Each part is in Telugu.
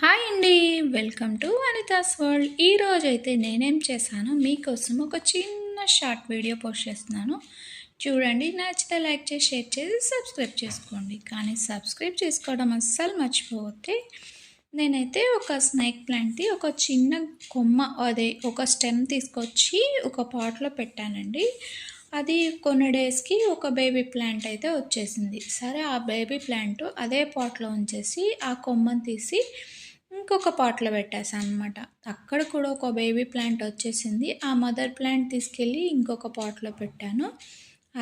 హాయ్ అండి, వెల్కమ్ టు అనితాస్ వరల్డ్. ఈరోజు అయితే నేనేం చేశాను మీకోసం ఒక చిన్న షార్ట్ వీడియో పోస్ట్ చేస్తున్నాను. చూడండి, నచ్చితే లైక్ చేసి షేర్ చేసి సబ్స్క్రైబ్ చేసుకోండి. కానీ సబ్స్క్రైబ్ చేసుకోవడం అస్సలు మర్చిపోతే. నేనైతే ఒక స్నేక్ ప్లాంట్ది ఒక చిన్న కొమ్మ, అదే ఒక స్టెమ్ తీసుకొచ్చి ఒక పాట్లో పెట్టానండి. అది కొన్ని డేస్కి ఒక బేబీ ప్లాంట్ అయితే వచ్చేసింది. సరే, ఆ బేబీ ప్లాంట్ అదే పాట్లో ఉంచేసి ఆ కొమ్మని తీసి ఇంకొక పాట్లో పెట్టేసాను అనమాట. అక్కడ కూడా ఒక బేబీ ప్లాంట్ వచ్చేసింది. ఆ మదర్ ప్లాంట్ తీసుకెళ్ళి ఇంకొక పాట్లో పెట్టాను.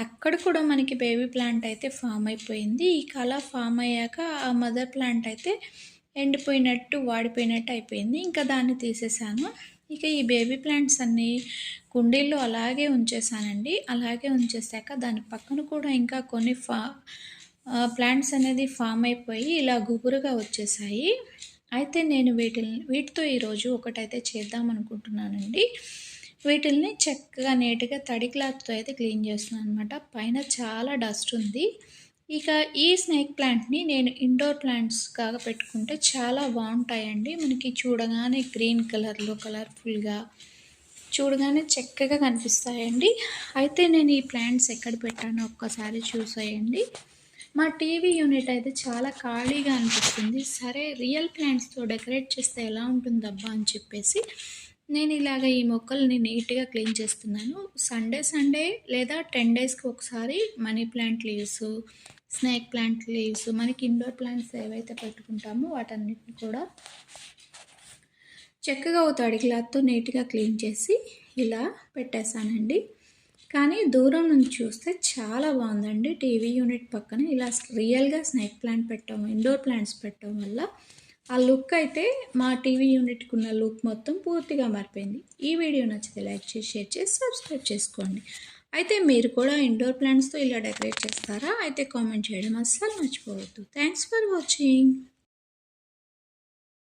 అక్కడ కూడా మనకి బేబీ ప్లాంట్ అయితే ఫామ్ అయిపోయింది. ఈ కళ ఫామ్ అయ్యాక ఆ మదర్ ప్లాంట్ అయితే ఎండిపోయినట్టు వాడిపోయినట్టు అయిపోయింది. ఇంకా దాన్ని తీసేసాను. ఇక ఈ బేబీ ప్లాంట్స్ అన్నీ కుండీల్లో అలాగే ఉంచేసానండి. అలాగే ఉంచేసాక దాని పక్కన కూడా ఇంకా కొన్ని ప్లాంట్స్ అనేది ఫామ్ అయిపోయి ఇలా గుబురుగా వచ్చేసాయి. అయితే నేను వీటితో ఈరోజు ఒకటైతే చేద్దాం అనుకుంటున్నానండి. వీటిల్ని చక్కగా నీట్గా తడి క్లాత్తో అయితే క్లీన్ చేస్తున్నాను అనమాట. పైన చాలా డస్ట్ ఉంది. ఇక ఈ స్నేక్ ప్లాంట్ని నేను ఇండోర్ ప్లాంట్స్ కాగా పెట్టుకుంటే చాలా బాగుంటాయండి. మనకి చూడగానే గ్రీన్ కలర్లో కలర్ఫుల్గా చూడగానే చక్కగా కనిపిస్తాయండి. అయితే నేను ఈ ప్లాంట్స్ ఎక్కడ పెట్టానో ఒక్కసారి చూసేయండి. మా టీవీ యూనిట్ అయితే చాలా ఖాళీగా అనిపిస్తుంది. సరే, రియల్ ప్లాంట్స్తో డెకరేట్ చేస్తే ఎలా ఉంటుందబ్బా అని చెప్పేసి నేను ఇలాగ ఈ మొక్కల్ని నీట్గా క్లీన్ చేస్తున్నాను. సండే లేదా 10 డేస్కి ఒకసారి money plant leaves, snake plant leaves, మనకి ఇండోర్ ప్లాంట్స్ ఏవైతే పెట్టుకుంటామో వాటన్నిటిని కూడా చక్కగా ఒక తడి క్లాత్తో నీట్గా క్లీన్ చేసి ఇలా పెట్టేశానండి. కానీ దూరం నుంచి చూస్తే చాలా బాగుందండి. టీవీ యూనిట్ పక్కన ఇలా రియల్గా స్నేక్ ప్లాంట్ పెట్టడం, ఇండోర్ ప్లాంట్స్ పెట్టడం వల్ల ఆ లుక్ అయితే మా టీవీ యూనిట్కి ఉన్న లుక్ మొత్తం పూర్తిగా మారిపోయింది. ఈ వీడియో నచ్చితే లైక్ చేసి షేర్ చేసి సబ్స్క్రైబ్ చేసుకోండి. అయితే మీరు కూడా ఇండోర్ ప్లాంట్స్తో ఇలా డెకరేట్ చేస్తారా? అయితే కామెంట్ చేయడం అస్సలు మర్చిపోవద్దు. Thanks for watching.